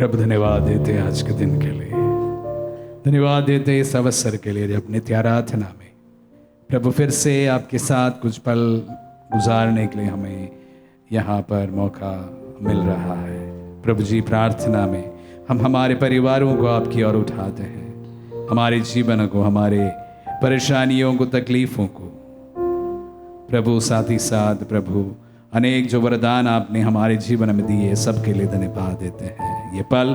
प्रभु धन्यवाद देते हैं आज के दिन के लिए, धन्यवाद देते हैं इस अवसर के लिए जब नित्य आराधना में प्रभु फिर से आपके साथ कुछ पल गुजारने के लिए हमें यहाँ पर मौका मिल रहा है। प्रभु जी, प्रार्थना में हम हमारे परिवारों को आपकी ओर उठाते हैं, हमारे जीवन को, हमारे परेशानियों को, तकलीफ़ों को प्रभु, साथ ही साथ प्रभु अनेक जो वरदान आपने हमारे जीवन में दिए सबके लिए धन्यवाद देते हैं। ये पल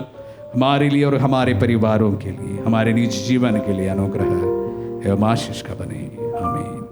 हमारे लिए और हमारे परिवारों के लिए, हमारे निजी जीवन के लिए अनुग्रह एवं आशीष का बने। आमीन।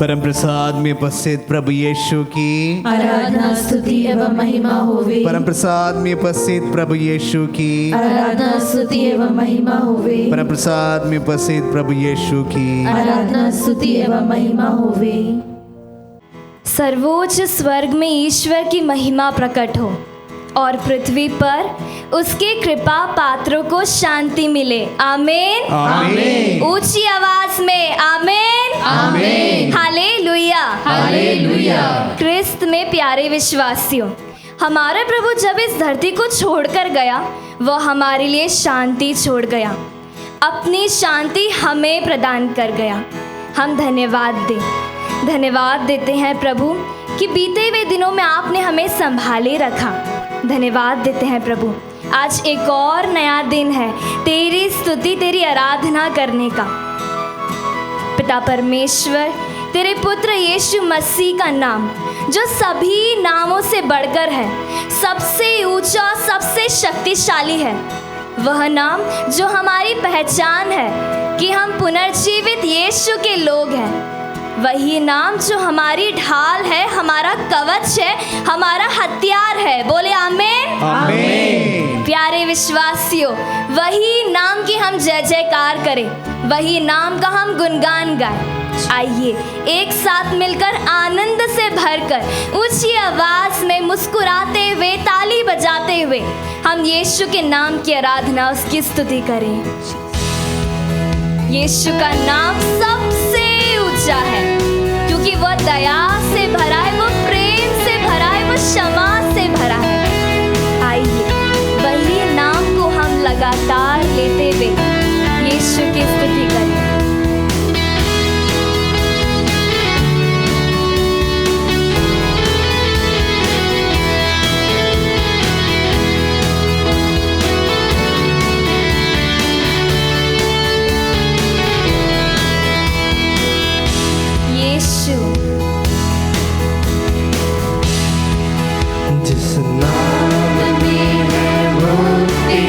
परम प्रसाद में उपस्थित प्रभु यीशु की आराधना स्तुति एवं महिमा होवे। परम प्रसाद में उपस्थित प्रभु यीशु की आराधना स्तुति एवं महिमा होवे। परम प्रसाद में उपस्थित प्रभु यीशु की आराधना स्तुति एवं महिमा होवे। सर्वोच्च स्वर्ग में ईश्वर की महिमा प्रकट हो और पृथ्वी पर उसके कृपा पात्रों को शांति मिले। आमीन आमीन। ऊंची आवाज में आमीन आमीन। Hallelujah hallelujah. क्रिस्त में प्यारे विश्वासियों, हमारा प्रभु जब इस धरती को छोड़कर गया, वह हमारे लिए शांति छोड़ गया, अपनी शांति हमें प्रदान कर गया। हम धन्यवाद देते हैं प्रभु कि बीते हुए दिनों में आपने हमें संभाले रखा। धन्यवाद देते हैं प्रभु, आज एक और नया दिन है तेरी स्तुति, तेरी आराधना करने का। पिता परमेश्वर, तेरे पुत्र यीशु मसीह का नाम जो सभी नामों से बढ़कर है, सबसे ऊंचा, सबसे शक्तिशाली है, वह नाम जो हमारी पहचान है कि हम पुनर्जीवित यीशु के लोग हैं, वही नाम जो हमारी ढाल है, हमारा कवच है, हमारा हथियार है। बोले आमीन आमीन। प्यारे विश्वासियों, वही नाम की हम जय जयकार करें, वही नाम का हम गुणगान गाएं। आइए एक साथ मिलकर आनंद से भरकर ऊंची आवाज में मुस्कुराते हुए, ताली बजाते हुए हम यीशु के नाम की आराधना, उसकी स्तुति करें। यीशु का नाम सबसे ऊंचा है क्योंकि वह दया से भरा है, वो प्रेम से भरा है, वो क्षमा से भरा है। आइए वही नाम को हम लगातार लेते हुए यीशु की स्तुति करें। जिस नाम में है मुक्ति,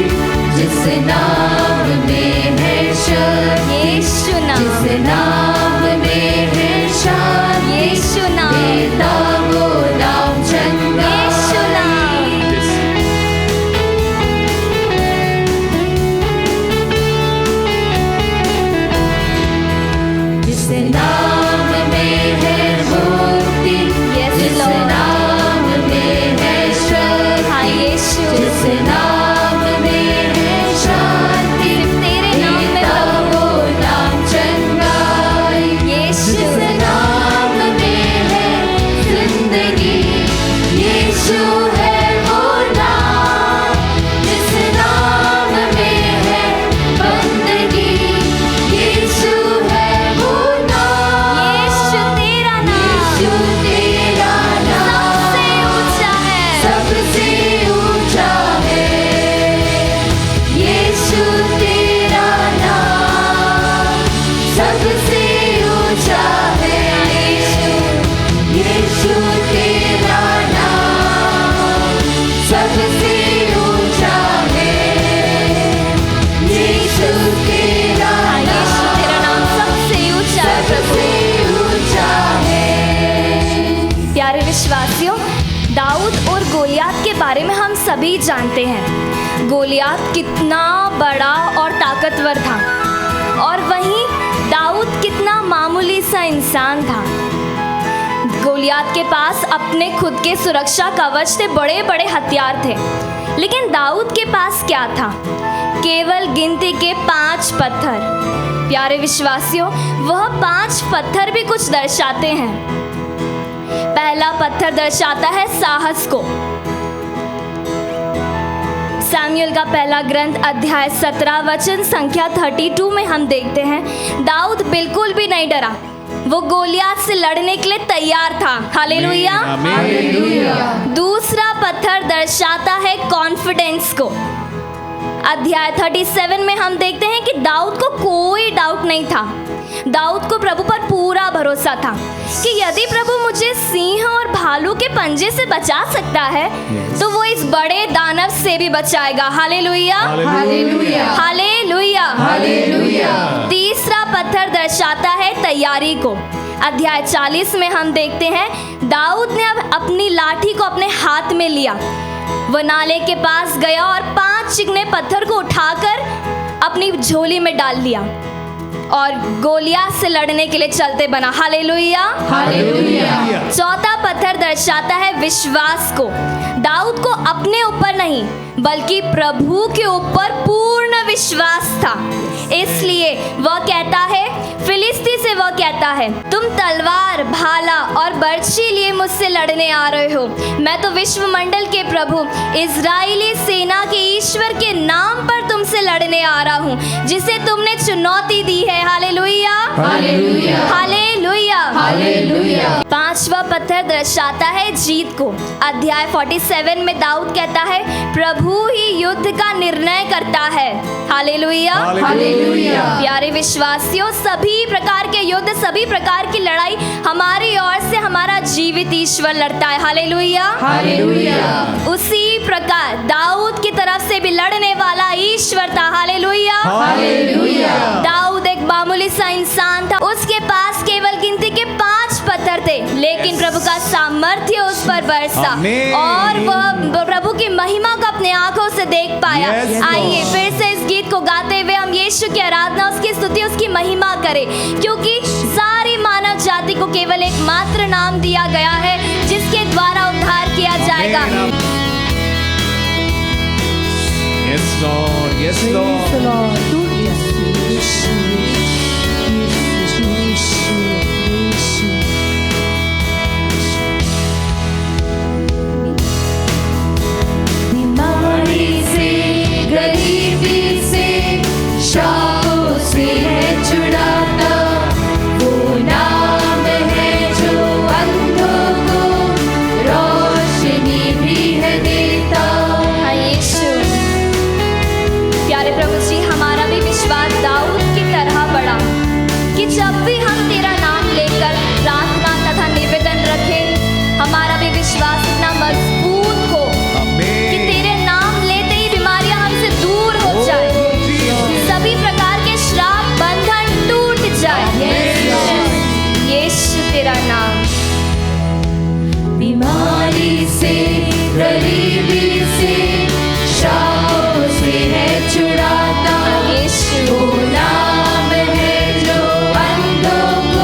जिस नाम में है शक्ति, यीशु नाम, जिस नाम में है शांति, यीशु नाम, देता वो नाम चंगा, यीशु नाम, जिस नाम में है मुक्ति, Yes, जिस Lord. नाम में है शक्ति, हाँ यीशु, जिस नाम में है शांति, तेरे नाम में पिता प्रभु, वो नाम चंगाई। यीशु, जिस नाम में है जिंदगी, यीशु है वो नाम। जिस नाम में है बंदगी, यीशु है वो नाम। यीशु तेरा नाम यीशु तेरा नाम सबसे ऊंचा है, सबसे ऊंचा है। यीशु तेरा नाम सबसे ऊंचा है। यीशु तेरा नाम सबसे ऊंचा है। यीशु तेरा यीशु तेरा नाम सबसे ऊंचा है प्रभु। सबसे ऊंचा है। प्यारे विश्वासियों, दाऊद और गोलियात के बारे में हम सभी जानते हैं। गोलियात कितना बड़ा और ताकतवर था और वहीं दाऊद कितना मामूली सा इंसान था। गोलियात के पास अपने खुद के सुरक्षा कवच थे, बड़े बड़े हथियार थे, लेकिन दाऊद के पास क्या था? केवल गिनती के 5 पत्थर। प्यारे विश्वासियों, वह 5 पत्थर भी कुछ दर्शाते हैं। पहला पत्थर दर्शाता है साहस को। सैमुएल का पहला ग्रंथ अध्याय 17 वचन संख्या 32 में हम देखते हैं, दाऊद बिल्कुल भी नहीं डरा, वो गोलियात से लड़ने के लिए तैयार था। हालेलुया। दूसरा पत्थर दर्शाता है कॉन्फिडेंस को। अध्याय 37 में हम देखते हैं कि दाऊद को कोई डाउट नहीं था। दाऊद को प्रभु पर पूरा भरोसा था कि यदि प्रभु मुझे सिंह और भालू के पंजे से बचा सकता है तो वो इस बड़े दानव से भी बचाएगा। Hallelujah, hallelujah, hallelujah, hallelujah. तीसरा पत्थर दर्शाता है तैयारी को। अध्याय 40 में हम देखते हैं दाऊद ने अब अपनी लाठी को अपने हाथ में लिया, वह नाले के पास गया और 5 चिकने पत्थर को उठाकर अपनी झोली में डाल लिया और गोलियात से लड़ने के लिए चलते बना। Hallelujah, hallelujah. चौथा पत्थर दर्शाता है विश्वास को। दाऊद को अपने ऊपर नहीं बल्कि प्रभु के ऊपर पूर्ण विश्वास था, इसलिए वह कहता है, फिलिस्ती से वह कहता है, तुम तलवार, भाला और बर्छी लिए मुझसे लड़ने आ रहे हो, मैं तो विश्वमंडल के प्रभु इजरायली सेना के ईश्वर के नाम पर तुमसे लड़ने आ रहा हूँ, जिसे तुमने चुनौती दी है। Hallelujah, hallelujah, hallelujah, hallelujah. पांचवा पत्थर दर्शाता है जीत को। अध्याय 47 में दाऊद कहता है, प्रभु ही युद्ध का निर्णय करता है। Hallelujah, hallelujah. प्यारे विश्वासियों, सभी प्रकार के युद्ध, सभी प्रकार की लड़ाई हमारी ओर से हमारा जीवित ईश्वर लड़ता है। Hallelujah, hallelujah. उसी प्रकार दाऊद की तरफ से भी लड़ने वाला ईश्वर था। Hallelujah, hallelujah. दाऊद एक मामूली सा इंसान था, उसके पास केवल गिनती के 5 पत्थर थे, लेकिन प्रभु का सामर्थ्य उस पर बरसा आमीन। और वह प्रभु की महिमा को अपने आंखों से देख पाया। Yes, Lord। आइए फिर से इस गीत को गाते हुए हम यीशु की आराधना, उसकी स्तुति, उसकी महिमा करें, क्योंकि सारी मानव जाति को केवल एक मात्र नाम दिया गया है जिसके द्वारा उद्धार किया जाएगा। Yes, Lord. Yes, Lord. बीमारी से, गरीबी से, शापों से है छुड़ाता, वो नाम है जो अंधों को रोशनी भी है देता। हाँ यीशु, प्यारे प्रभु जी, हमारा भी विश्वास दाऊद की तरह बढ़ा कि जब भी हम तेरा नाम लेकर प्रार्थना तथा निवेदन रखें, हमारा भी विश्वास इतना मजबूत हो कि Amen. तेरे नाम लेते ही बीमारियां हमसे दूर हो जाए, सभी प्रकार के श्राप बंधन टूट जाए। यीशु तेरा नाम। बीमारी से, गरीबी से, शापों से है छुड़ाता, यीशु, वो नाम है जो अंधों को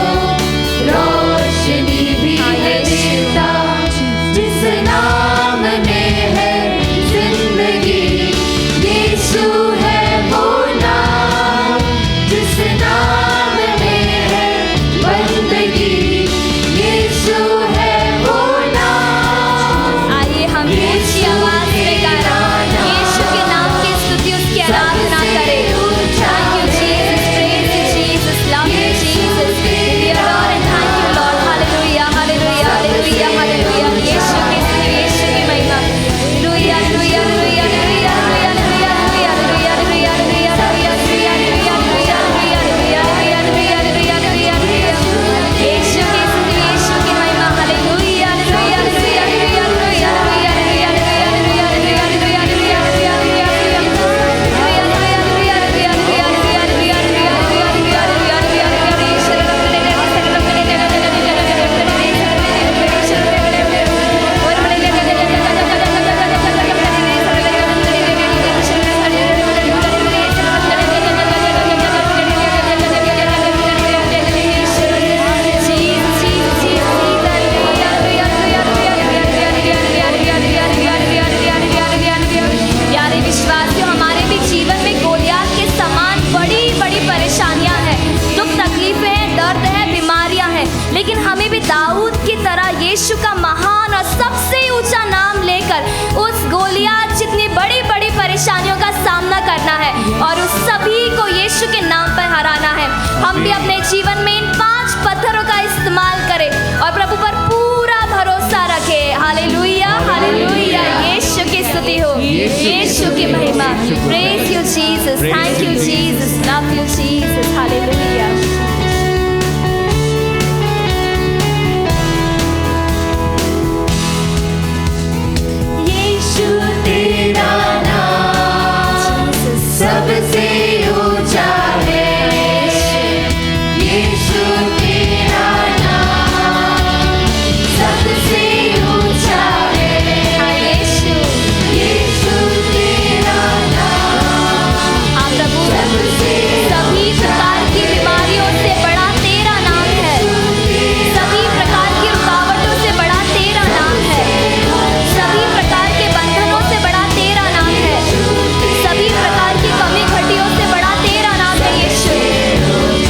हम भी अपने जीवन में इन 5 पत्थरों का इस्तेमाल करें और प्रभु पर पूरा भरोसा रखें। Hallelujah, hallelujah. यीशु की स्तुति हो, यीशु की महिमा। Praise you Jesus, thank you Jesus, love you Jesus. Hallelujah. तेरा नाम सबसे ऊंचा है, यीशु तेरा नाम सबसे ऊंचा है, यीशु तेरा नाम। आप प्रभु सभी प्रकार की बीमारियों से बड़ा तेरा नाम है, सभी प्रकार की रुकावटों से बड़ा तेरा नाम है, सभी प्रकार के बंधनों से बड़ा तेरा नाम है, सभी प्रकार की कमी घटियों से बड़ा तेरा नाम है यीशु,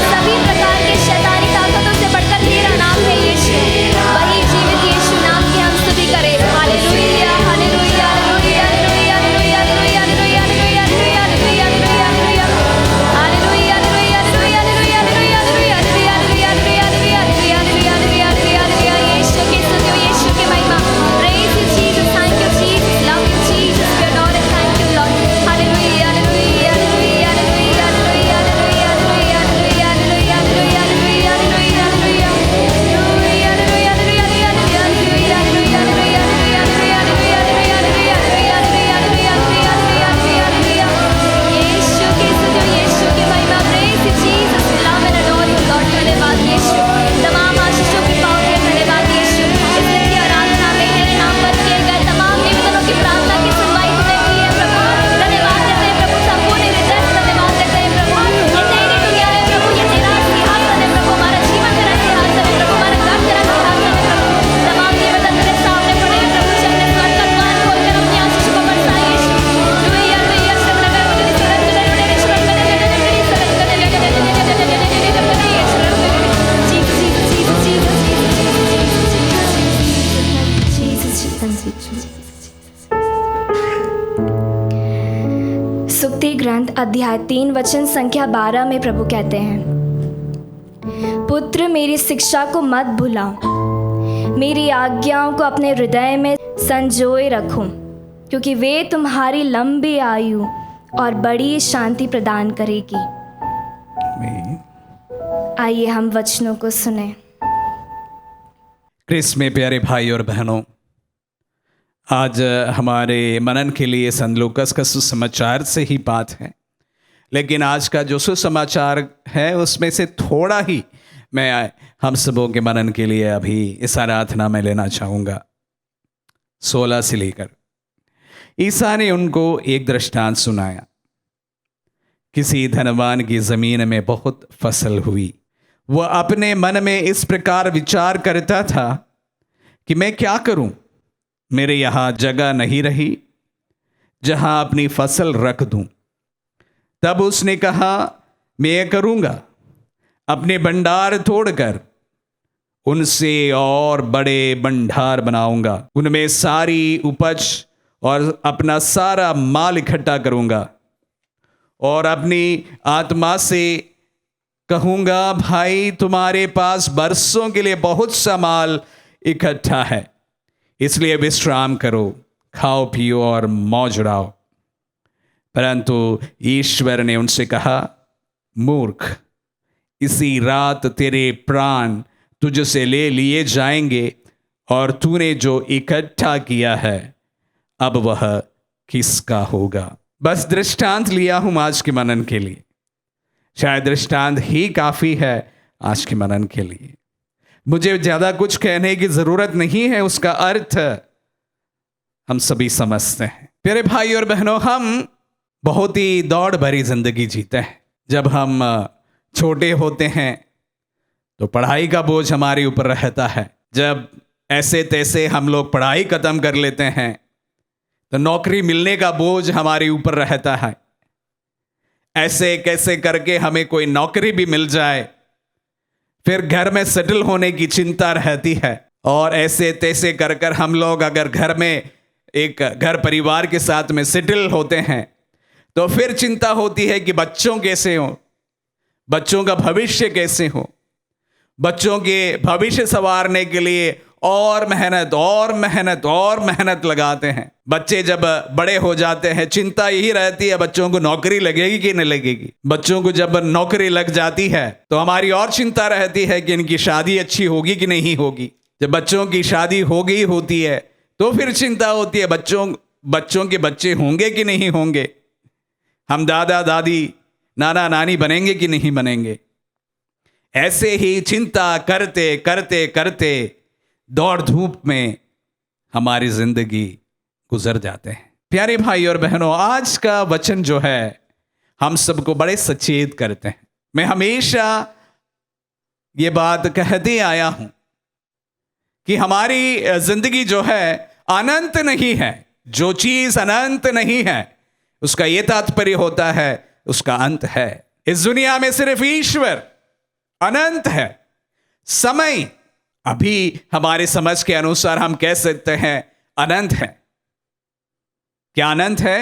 सभी प्रकार के शैतानी ताकतों से बढ़कर तेरा नाम है यीशु। वही जीवित यीशु नाम की हम स्तुति करें। Hallelujah, hallelujah, hallelujah, hallelujah, hallelujah, hallelujah, hallelujah, hallelujah, hallelujah, hallelujah, hallelujah, hallelujah, hallelujah, hallelujah, hallelujah, hallelujah, hallelujah, hallelujah, hallelujah, hallelujah. Yeshu की स्तुति हो, यीशु की महिमा। Praise you Jesus, thank you Jesus, love you Jesus, we adore and thank you Lord. Hallelujah, hallelujah, hallelujah, hallelujah, hallelujah, hallelujah, hallelujah, hallelujah, hallelujah, hallelujah, hallelujah, hallelujah, यीशु की स्तुति हो, यीशु की महिमा। Praise you Jesus, we love and adore you Lord. धन्यवाद यीशु, तमाम आशीषों की पाओ के धन्यवाद यीशु। इस दिन की आराधना में तेरे नाम पर किए गए तमाम निवेदनों की प्रार्थना की सुनवाई तूने की है प्रभु। धन्यवाद देते हैं प्रभु, संपूर्ण हृदय से धन्यवाद देते हैं प्रभु। ये तेरी दुनिया है प्रभु, ये तेरा सिंहासन है प्रभु, हमारा जीवन तेरा सिंहासन है प्रभु, हमारा घर तेरा सिंहासन है प्रभु। तमाम निवेदन तेरे सामने पड़े हैं प्रभु, अपने स्वर का द्वार खोलकर अपनी आशीष को बरसाए यीशु। लुइया लुइया शब्द कर मुझे सरक कर मेरे शब्द कर मेरे सरक कर मेरे सुक्ति ग्रंथ अध्याय 3 वचन संख्या 12 में प्रभु कहते हैं, पुत्र मेरी शिक्षा को मत भुलाओ, मेरी आज्ञाओं को अपने हृदय में संजोए रखो, क्योंकि वे तुम्हारी लंबी आयु और बड़ी शांति प्रदान करेगी। आइए हम वचनों को सुने। क्रिस में प्यारे भाई और बहनों, आज हमारे मनन के लिए संत लूकास का सुसमाचार से ही बात है, लेकिन आज का जो सुसमाचार है उसमें से थोड़ा ही मैं हम सबों के मनन के लिए अभी इस आराधना में लेना चाहूँगा। 16 से लेकर ईसा ने उनको एक दृष्टांत सुनाया। किसी धनवान की ज़मीन में बहुत फसल हुई। वह अपने मन में इस प्रकार विचार करता था कि मैं क्या करूं, मेरे यहाँ जगह नहीं रही जहां अपनी फसल रख दूं। तब उसने कहा, मैं ये करूंगा, अपने भंडार तोड़कर उनसे और बड़े भंडार बनाऊंगा, उनमें सारी उपज और अपना सारा माल इकट्ठा करूंगा और अपनी आत्मा से कहूंगा, भाई तुम्हारे पास बरसों के लिए बहुत सा माल इकट्ठा है, इसलिए विश्राम करो, खाओ पियो और मौज उड़ाओ। परंतु ईश्वर ने उनसे कहा, मूर्ख, इसी रात तेरे प्राण तुझसे ले लिए जाएंगे और तूने जो इकट्ठा किया है अब वह किसका होगा। बस दृष्टांत लिया हूं आज के मनन के लिए, शायद दृष्टांत ही काफी है आज के मनन के लिए। मुझे ज्यादा कुछ कहने की जरूरत नहीं है, उसका अर्थ हम सभी समझते हैं। प्यारे भाई और बहनों, हम बहुत ही दौड़ भरी जिंदगी जीते हैं। जब हम छोटे होते हैं तो पढ़ाई का बोझ हमारे ऊपर रहता है। जब ऐसे तैसे हम लोग पढ़ाई खत्म कर लेते हैं तो नौकरी मिलने का बोझ हमारे ऊपर रहता है। ऐसे कैसे करके हमें कोई नौकरी भी मिल जाए, फिर घर में सेटल होने की चिंता रहती है। और ऐसे तैसे कर कर हम लोग अगर घर में एक घर परिवार के साथ में सेटल होते हैं तो फिर चिंता होती है कि बच्चों कैसे हों, बच्चों का भविष्य कैसे हो, बच्चों के भविष्य संवारने के लिए और मेहनत और मेहनत और मेहनत लगाते हैं। बच्चे जब बड़े हो जाते हैं चिंता यही रहती है बच्चों को नौकरी लगेगी कि नहीं लगेगी। बच्चों को जब नौकरी लग जाती है तो हमारी और चिंता रहती है कि इनकी शादी अच्छी होगी कि नहीं होगी। जब बच्चों की शादी हो गई होती है तो फिर चिंता होती है बच्चों के बच्चे होंगे कि नहीं होंगे, हम दादा दादी नाना नानी बनेंगे कि नहीं बनेंगे। ऐसे ही चिंता करते करते करते दौड़ धूप में हमारी जिंदगी गुजर जाते हैं। प्यारे भाई और बहनों, आज का वचन जो है हम सबको बड़े सचेत करते हैं। मैं हमेशा ये बात कहते आया हूं कि हमारी जिंदगी जो है अनंत नहीं है। जो चीज अनंत नहीं है उसका यह तात्पर्य होता है उसका अंत है। इस दुनिया में सिर्फ ईश्वर अनंत है। समय अभी हमारे समझ के अनुसार हम कह सकते हैं अनंत है। क्या अनंत है?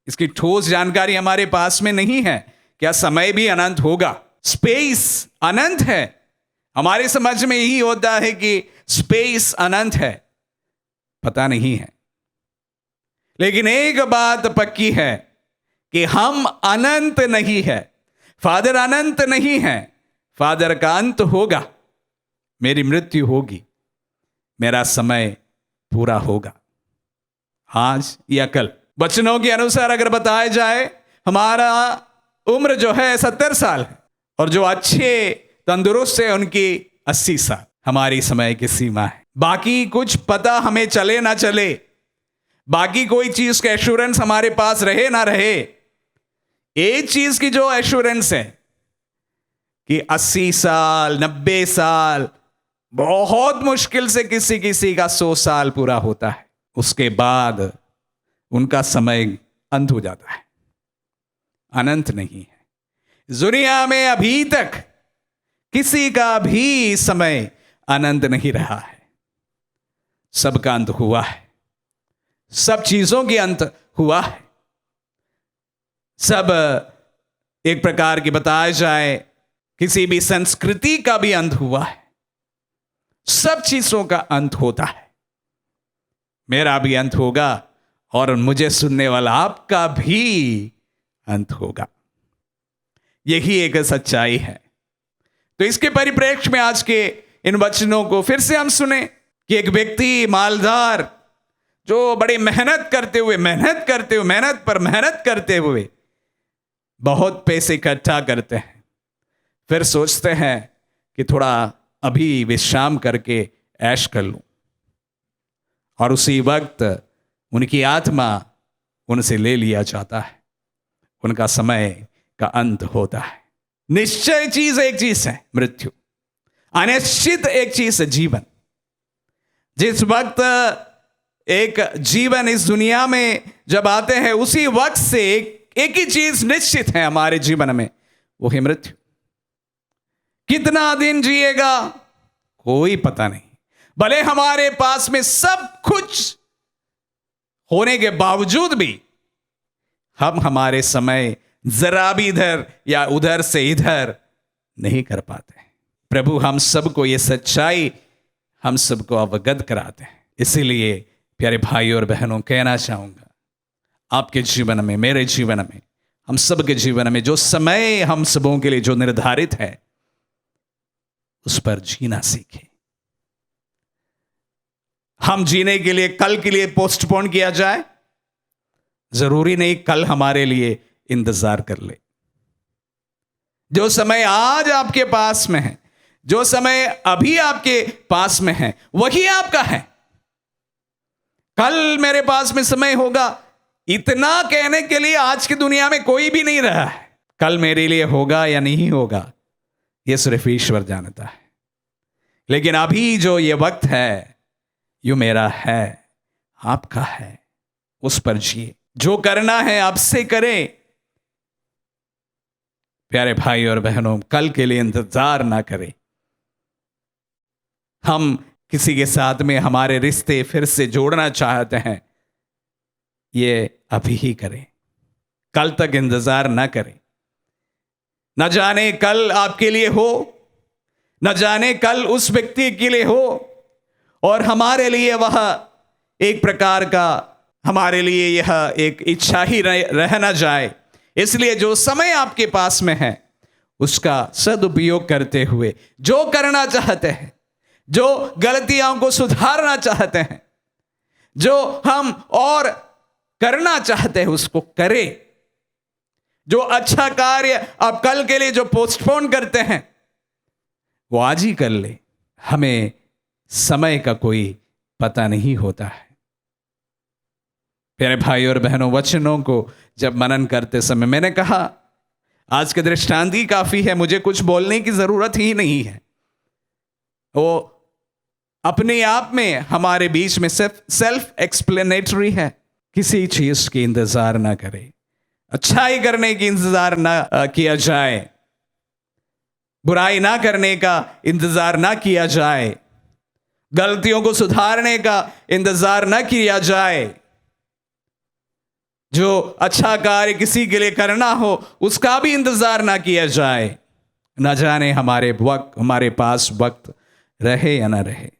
इसकी ठोस जानकारी हमारे पास में नहीं है। क्या समय भी अनंत होगा? स्पेस अनंत है। हमारे समझ में यही होता है कि स्पेस अनंत है, पता नहीं है। लेकिन एक बात पक्की है कि हम अनंत नहीं है। फादर अनंत नहीं है। फादर का अंत होगा, मेरी मृत्यु होगी, मेरा समय पूरा होगा, आज या कल। वचनों के अनुसार अगर बताया जाए हमारा उम्र जो है 70 साल है और जो अच्छे तंदुरुस्त है उनकी 80 साल हमारी समय की सीमा है। बाकी कुछ पता हमें चले ना चले, बाकी कोई चीज का एश्योरेंस हमारे पास रहे ना रहे, एक चीज की जो एश्योरेंस है कि 80 साल 90 साल, बहुत मुश्किल से किसी का 100 साल पूरा होता है। उसके बाद उनका समय अंत हो जाता है, अनंत नहीं है। दुनिया में अभी तक किसी का भी समय अनंत नहीं रहा है। सबका अंत हुआ है, सब चीजों की अंत हुआ है। सब एक प्रकार की बताया जाए किसी भी संस्कृति का भी अंत हुआ है। सब चीजों का अंत होता है। मेरा भी अंत होगा और मुझे सुनने वाला आपका भी अंत होगा। यही एक सच्चाई है। तो इसके परिप्रेक्ष्य में आज के इन वचनों को फिर से हम सुने कि एक व्यक्ति मालदार जो बड़ी मेहनत करते हुए बहुत पैसे इकट्ठा करते हैं, फिर सोचते हैं कि थोड़ा अभी विश्राम करके ऐश कर लूं, और उसी वक्त उनकी आत्मा उनसे ले लिया जाता है। उनका समय का अंत होता है। निश्चय चीज एक चीज है मृत्यु, अनिश्चित एक चीज है जीवन। जिस वक्त एक जीवन इस दुनिया में जब आते हैं उसी वक्त से एक ही चीज निश्चित है हमारे जीवन में, वो है मृत्यु। कितना दिन जिएगा कोई पता नहीं। भले हमारे पास में सब कुछ होने के बावजूद भी हम हमारे समय जरा भी इधर या उधर से इधर नहीं कर पाते। प्रभु हम सबको ये सच्चाई हम सबको अवगत कराते हैं। इसीलिए प्यारे भाई और बहनों, कहना चाहूंगा आपके जीवन में, मेरे जीवन में, हम सबके जीवन में जो समय हम सबों के लिए जो निर्धारित है उस पर जीना सीखें। हम जीने के लिए कल के लिए पोस्टपोन किया जाए, जरूरी नहीं कल हमारे लिए इंतजार कर ले। जो समय आज आपके पास में है, जो समय अभी आपके पास में है, वही आपका है। कल मेरे पास में समय होगा, इतना कहने के लिए आज की दुनिया में कोई भी नहीं रहा है। कल मेरे लिए होगा या नहीं होगा यह सिर्फ ईश्वर जानता है। लेकिन अभी जो ये वक्त है यो मेरा है, आपका है, उस पर जिए। जो करना है अब से करें। प्यारे भाई और बहनों, कल के लिए इंतजार ना करें। हम किसी के साथ में हमारे रिश्ते फिर से जोड़ना चाहते हैं, ये अभी ही करें, कल तक इंतजार ना करें। न जाने कल आपके लिए हो, न जाने कल उस व्यक्ति के लिए हो, और हमारे लिए वह एक प्रकार का, हमारे लिए यह एक इच्छा ही रह न जाए। इसलिए जो समय आपके पास में है उसका सदुपयोग करते हुए जो करना चाहते हैं, जो गलतियों को सुधारना चाहते हैं, जो हम और करना चाहते हैं उसको करें। जो अच्छा कार्य आप कल के लिए जो पोस्टपोन करते हैं वो आज ही कर ले। हमें समय का कोई पता नहीं होता है। प्यारे भाई और बहनों, वचनों को जब मनन करते समय मैंने कहा आज के दृष्टांत ही काफी है, मुझे कुछ बोलने की जरूरत ही नहीं है। वो अपने आप में हमारे बीच में सेल्फ एक्सप्लेनेटरी है। किसी चीज की इंतजार ना करें, अच्छाई करने की इंतजार ना किया जाए, बुराई ना करने का इंतजार ना किया जाए, गलतियों को सुधारने का इंतजार ना किया जाए। जो अच्छा कार्य किसी के लिए करना हो उसका भी इंतजार ना किया जाए। न जाने हमारे पास वक्त रहे या ना रहे।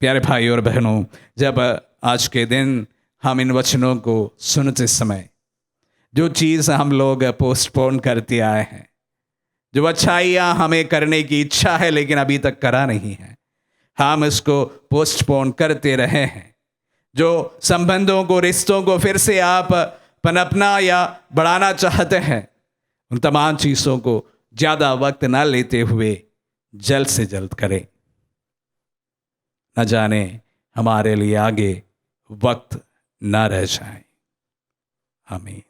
प्यारे भाई और बहनों, जब आज के दिन हम इन वचनों को सुनते समय जो चीज़ हम लोग पोस्टपोन करते आए हैं, जो अच्छाइयाँ हमें करने की इच्छा है लेकिन अभी तक करा नहीं है, हम इसको पोस्टपोन करते रहे हैं। जो संबंधों को, रिश्तों को फिर से आप पनपना या बढ़ाना चाहते हैं, उन तमाम चीज़ों को ज़्यादा वक्त ना लेते हुए जल्द से जल्द करें। न जाने हमारे लिए आगे वक्त ना रह जाए। आमीन।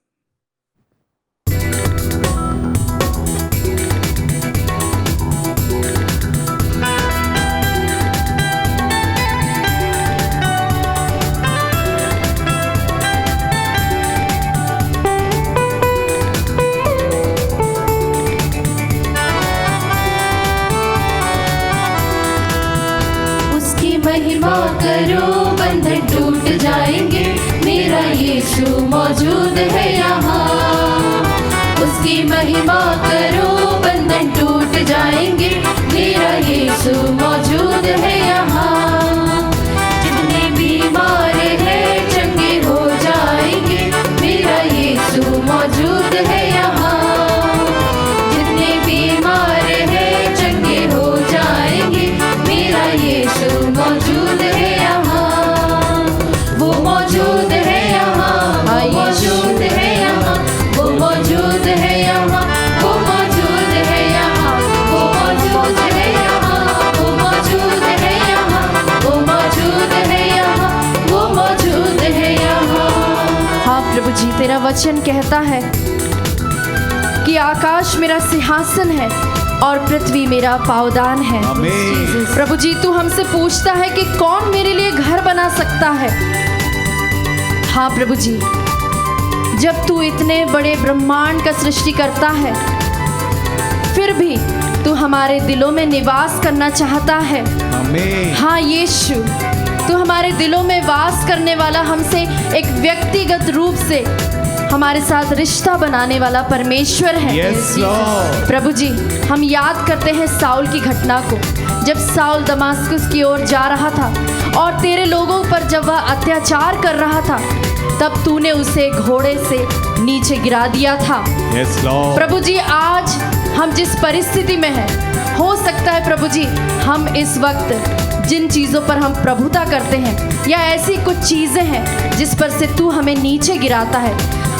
महिमा करो, बंधन टूट जाएंगे, मेरा यीशु मौजूद है यहाँ। उसकी महिमा करो, बंधन टूट जाएंगे, मेरा यीशु मौजूद है यहाँ। जितने बीमार हैं चंगे हो जाएंगे, मेरा यीशु मौजूद है यहाँ। जितने बीमार हैं चंगे हो जाएंगे, मेरा यीशु मौजूद है यहाँ। वो मौजूद है यहाँ, वो मौजूद है यहाँ, वो मौजूद है यहाँ, वो मौजूद है यहाँ, वो मौजूद है यहाँ, वो मौजूद है यहाँ, वो मौजूद है यहाँ, वो मौजूद है यहाँ। हाँ प्रभु जी, तेरा वचन कहता है कि आकाश मेरा सिंहासन है और पृथ्वी मेरा पावदान है। प्रभु जी, तू हमसे पूछता है कि कौन मेरे लिए घर बना सकता है। हाँ प्रभु जी, जब तू इतने बड़े ब्रह्मांड का सृष्टि करता है, फिर भी तू हमारे दिलों में निवास करना चाहता है। हाँ यीशु, तू हमारे दिलों में वास करने वाला, हमसे एक व्यक्तिगत रूप से हमारे साथ रिश्ता बनाने वाला परमेश्वर है। Yes, Lord. प्रभु जी, हम याद करते हैं साउल की घटना को, जब साउल दमास्कस की ओर जा रहा था और तेरे लोगों पर जब वह अत्याचार कर रहा था, तब तूने उसे घोड़े से नीचे गिरा दिया था। Yes, Lord. प्रभु जी, आज हम जिस परिस्थिति में हैं, हो सकता है प्रभु जी हम इस वक्त जिन चीज़ों पर हम प्रभुता करते हैं या ऐसी कुछ चीज़ें हैं जिस पर से तू हमें नीचे गिराता है,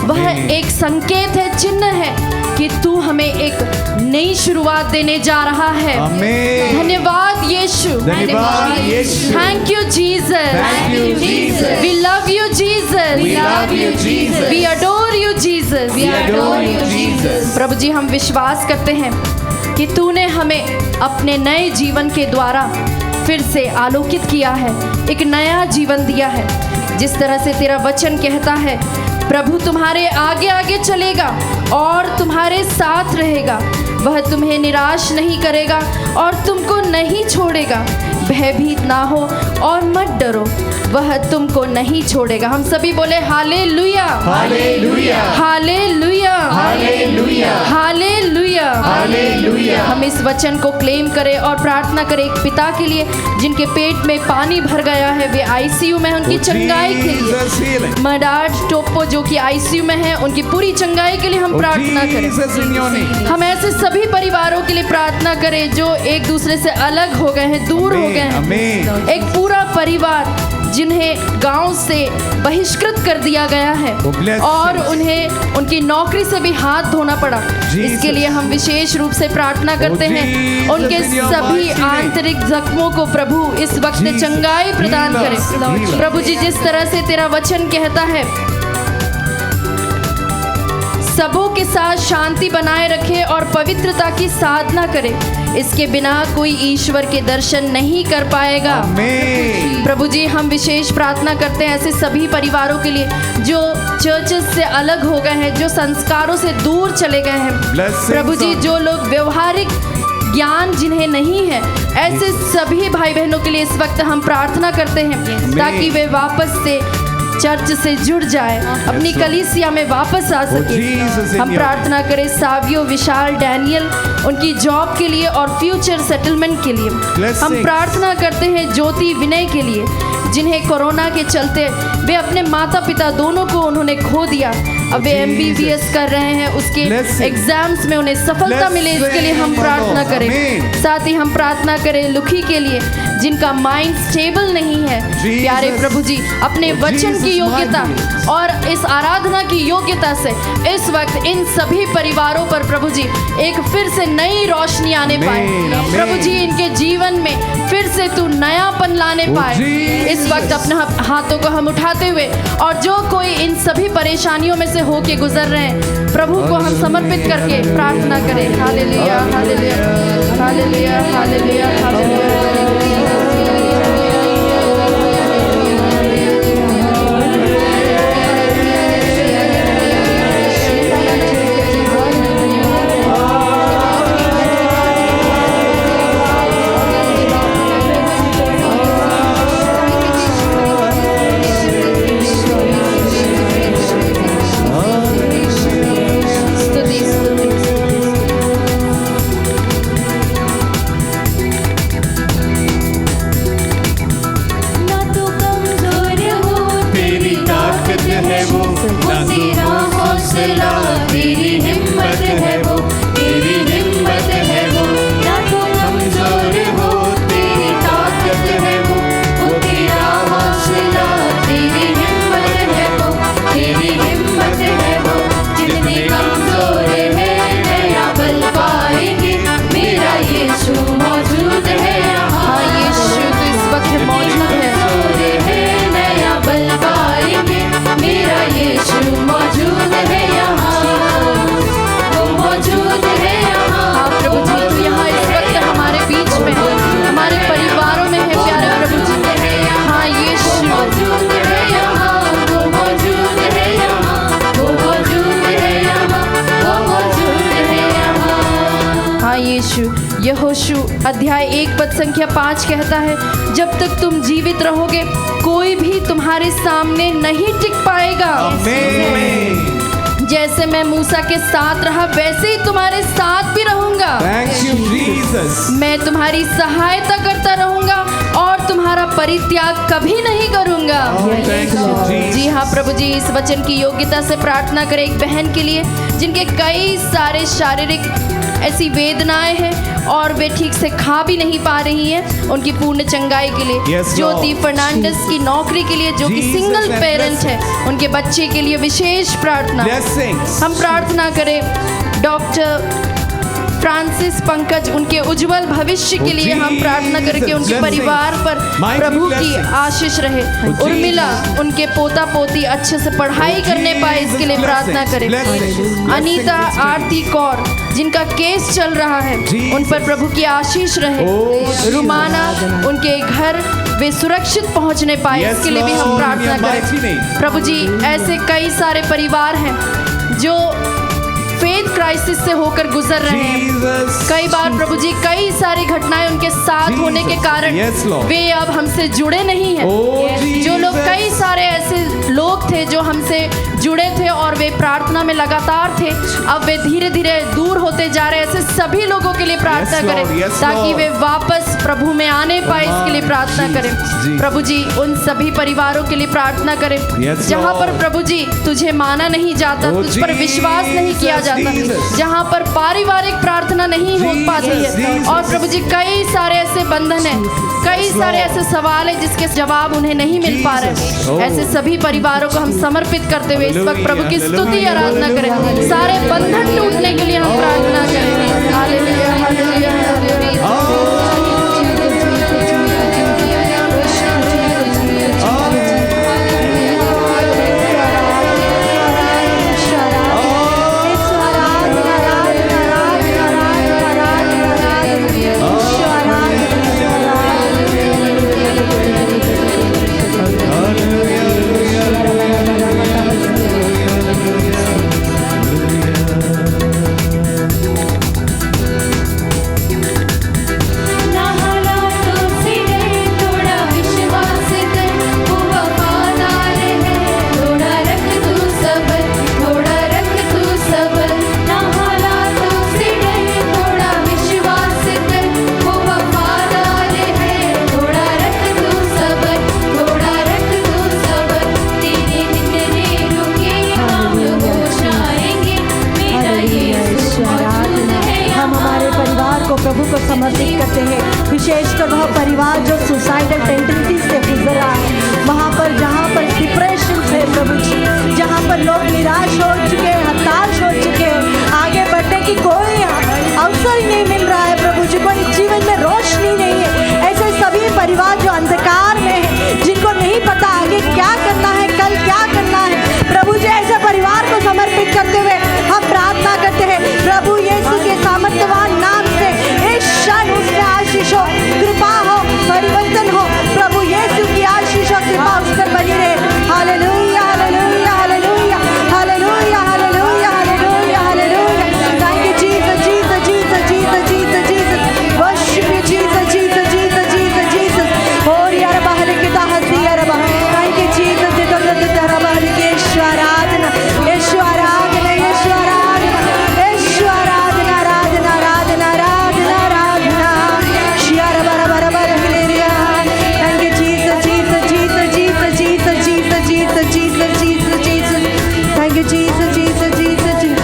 वह एक संकेत है, चिन्ह है कि तू हमें एक नई शुरुआत देने जा रहा है। आमीन। धन्यवाद यीशु, धन्यवाद Yeshu. Thank you Jesus, Thank you, Jesus. We love you Jesus, We love you, Jesus. We adore you Jesus, We adore you, Jesus. प्रभु जी, हम विश्वास करते हैं कि तूने हमें अपने नए जीवन के द्वारा फिर से आलोकित किया है, एक नया जीवन दिया है। जिस तरह से तेरा वचन कहता है, प्रभु तुम्हारे आगे आगे चलेगा और तुम्हारे साथ रहेगा, वह तुम्हें निराश नहीं करेगा और तुमको नहीं छोड़ेगा। भयभीत ना हो और मत डरो, वह तुमको नहीं छोड़ेगा। हम सभी बोले hallelujah, hallelujah, hallelujah, hallelujah, hallelujah, hallelujah. हम इस वचन को क्लेम करें और प्रार्थना करें एक पिता के लिए जिनके पेट में पानी भर गया है, वे आईसीयू में हैं, उनकी चंगाई के Jesus, लिए। healing. मडाड टोप्पो जो कि आईसीयू में है, उनकी पूरी चंगाई के लिए हम प्रार्थना करें। Jesus, in your name. हम ऐसे सभी परिवारों के लिए प्रार्थना करें जो एक दूसरे से अलग हो गए हैं, दूर हो गए हैं। आमीन। एक पूरा परिवार जिन्हें गांव से बहिष्कृत कर दिया गया है Oh, bless और you. उन्हें उनकी नौकरी से भी हाथ धोना पड़ा। Jesus. इसके लिए हम विशेष रूप से प्रार्थना करते हैं। Jesus, उनके in your सभी mighty name. आंतरिक जख्मों को प्रभु इस वक्त Jesus, चंगाई प्रदान heal करें। us, heal us. प्रभु जी, जिस तरह से तेरा वचन कहता है सबों के साथ शांति बनाए रखे और पवित्रता की साधना करे, इसके बिना कोई ईश्वर के दर्शन नहीं कर पाएगा। आमीन। प्रभु जी, हम विशेष प्रार्थना करते हैं ऐसे सभी परिवारों के लिए जो चर्चेस से अलग हो गए हैं, जो संस्कारों से दूर चले गए हैं। Blessings प्रभु जी, on- जो लोग व्यवहारिक ज्ञान जिन्हें नहीं है, ऐसे सभी भाई बहनों के लिए इस वक्त हम प्रार्थना करते हैं ताकि वे वापस से चर्च से जुड़ जाए, अपनी कलीसिया में वापस आ सके। Jesus, in हम your- प्रार्थना करें सावियो, विशाल, डैनियल, उनकी जॉब के लिए और फ्यूचर सेटलमेंट के लिए। Blessings. हम प्रार्थना करते हैं ज्योति, विनय के लिए, जिन्हें कोरोना के चलते वे अपने माता पिता दोनों को उन्होंने खो दिया। अब वे MBBS कर रहे हैं, उसके Blessings. एग्जाम्स में उन्हें सफलता मिले, इसके लिए हम प्रार्थना करें। Amen. साथ ही हम प्रार्थना करें लुखी के लिए जिनका माइंड स्टेबल नहीं है। Jesus. प्यारे प्रभु जी, अपने वचन Jesus, की योग्यता mighty. और इस आराधना की योग्यता से इस वक्त इन सभी परिवारों पर प्रभु जी एक फिर से नई रोशनी आने पाए। Amen, amen. प्रभु जी, इनके जीवन में फिर से तू नयापन लाने Oh, पाए। Jesus. इस वक्त अपने हाथों को हम उठाते हुए और जो कोई इन सभी परेशानियों में से होके गुजर रहे हैं, प्रभु को हम समर्पित करके प्रार्थना करें। Hallelujah, hallelujah, hallelujah, hallelujah, hallelujah. स्तुति, स्तुति। ना तू कमजोर हो, तेरी ताकत है वो, वो ना तू तेरा हौसला, तेरी हिम्मत है वो, तेरी हिम्मत है वो। ना तू कमजोर हो, तेरी ताकत है वो, वो तेरा हौसला, तेरी हिम्मत है वो, तेरी हिम्मत है वो। जितने कमजोर है नया बल पाएंगे, मेरा यीशु मौजूद है यहाँ। हाँ यीशु, तो इस वक्त मौजूद है। कमजोर है नया बल पाएंगे, मेरा यीशु मौजूद है यहाँ, वो मौजूद है यहाँ। हाँ प्रभु जी, तू यहाँ इस वक्त हमारे बीच में है, हमारे परिवारों में है प्यारे प्रभु जी। हाँ यीशु, मौजूद है यहाँ, वो मौजूद है यहाँ, वो मौजूद है यहाँ, वो मौजूद है यहाँ। हाँ यीशु। यहोशू अध्याय 1 पद संख्या 5 कहता है, जब तक तुम जीवित रहोगे कोई भी तुम्हारे सामने नहीं टिक पाएगा। आमीन। जैसे मैं मूसा के साथ रहा वैसे ही तुम्हारे साथ भी रहूंगा। Thank you, Jesus. मैं तुम्हारी सहायता करता रहूंगा और तुम्हारा परित्याग कभी नहीं करूंगा। Oh, thank you, Jesus. जी हाँ प्रभु जी, इस वचन की योग्यता से प्रार्थना करें एक बहन के लिए जिनके कई सारे शारीरिक ऐसी वेदनाएं हैं और वे ठीक से खा भी नहीं पा रही हैं, उनकी पूर्ण चंगाई के लिए। Yes, ज्योति Lord. फर्नांडिस की नौकरी के लिए, जो कि Jesus सिंगल and पेरेंट है, blessings. उनके बच्चे के लिए विशेष प्रार्थना। Blessings. हम प्रार्थना करें डॉक्टर फ्रांसिस पंकज, उनके उज्जवल भविष्य के लिए हम प्रार्थना करें कि उनके परिवार पर प्रभु की आशीष रहे। उर्मिला, उनके पोता पोती अच्छे से पढ़ाई करने पाए, इसके लिए प्रार्थना करें। अनीता आरती कौर, जिनका केस चल रहा है, उन पर प्रभु की आशीष रहे। रुमाना, उनके घर वे सुरक्षित पहुंचने पाए, इसके लिए भी हम प्रार्थना करें। प्रभु जी, ऐसे कई सारे परिवार हैं जो फेथ क्राइसिस से होकर गुजर रहे हैं। Jesus, कई बार प्रभु जी कई सारी घटनाएं उनके साथ Jesus, होने के कारण yes, Lord. वे अब हमसे जुड़े नहीं हैं। Oh, जो लोग Jesus. कई सारे ऐसे लोग थे जो हमसे जुड़े थे और वे प्रार्थना में लगातार थे, अब वे धीरे धीरे दूर होते जा रहे हैं। ऐसे सभी लोगों के लिए प्रार्थना Yes, Lord. करें Yes, ताकि Lord. वे वापस प्रभु में आने पाए, इसके लिए प्रार्थना Jesus, करें। जी। प्रभु जी उन सभी परिवारों के लिए प्रार्थना करें Yes, जहाँ पर Lord. प्रभु जी तुझे माना नहीं जाता, Oh, तुझ पर विश्वास नहीं किया Jesus, जाता, Jesus. जहाँ पर पारिवारिक प्रार्थना नहीं हो Jesus, पाती है। Jesus. और प्रभु जी कई सारे ऐसे बंधन हैं, कई Yes, सारे Lord. ऐसे सवाल हैं जिसके जवाब उन्हें नहीं मिल पा रहे। Jesus. Oh. ऐसे सभी परिवारों को हम समर्पित करते हुए इस वक्त प्रभु की Hallelujah, स्तुति आराधना करें। hallelujah. सारे बंधन टूटने के लिए हम प्रार्थना करें। Hallelujah, hallelujah, hallelujah. प्रभु को समर्पित करते हैं। विशेषकर वह परिवार जो सुसाइडल टेंडेंसी से गुजर रहा है, वहाँ पर जहाँ पर डिप्रेशन है प्रभु जी, जहाँ पर लोग निराश हो चुके हैं, हताश हो चुके हैं, आगे बढ़ने की कोई अवसर ही नहीं मिल रहा है प्रभु जी, कोई जीवन में रोशनी नहीं है। ऐसे सभी परिवार जो अंधकार में है, जिनको नहीं पता आगे क्या करना है, कल क्या करना है, प्रभु जी ऐसे परिवार को समर्पित करते हुए हम प्रार्थना करते हैं प्रभु यीशु के सामर्थ्यवान नाम से इस क्षण उसमें आशीष हो, कृपा हो, परिवर्तन हो। प्रभु यीशु की आशीष और कृपा उस पर बनी रहे। Hallelujah, hallelujah, hallelujah, hallelujah, hallelujah, hallelujah, hallelujah. Thank you Jesus, Jesus, Jesus, Jesus, Jesus, Jesus. Worship you Jesus, Jesus, Jesus, Jesus, Jesus. और यार बाहर के दाहसी यार बाहर। थैंक यू जीसस, जीसस, तेरा बाहर के ईश्वराधना, ईश्वराधना, ईश्वराधना, ईश्वराधना, राधना, राधना, राधना, राधना। शियार बारा बारा बारा हिलेरिया। Thank you Jesus, Jesus, Jesus, Jesus, Jesus, Jesus, Jesus, Jesus, Jesus, Jesus. Thank you Jesus, Jesus, Jesus, Jesus.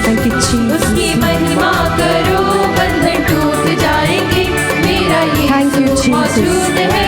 Thank you Jesus. उसकी महिमा करो, बंधन टूट जाएंगे। मेरा Thank you, यीशु Jesus. मौजूद है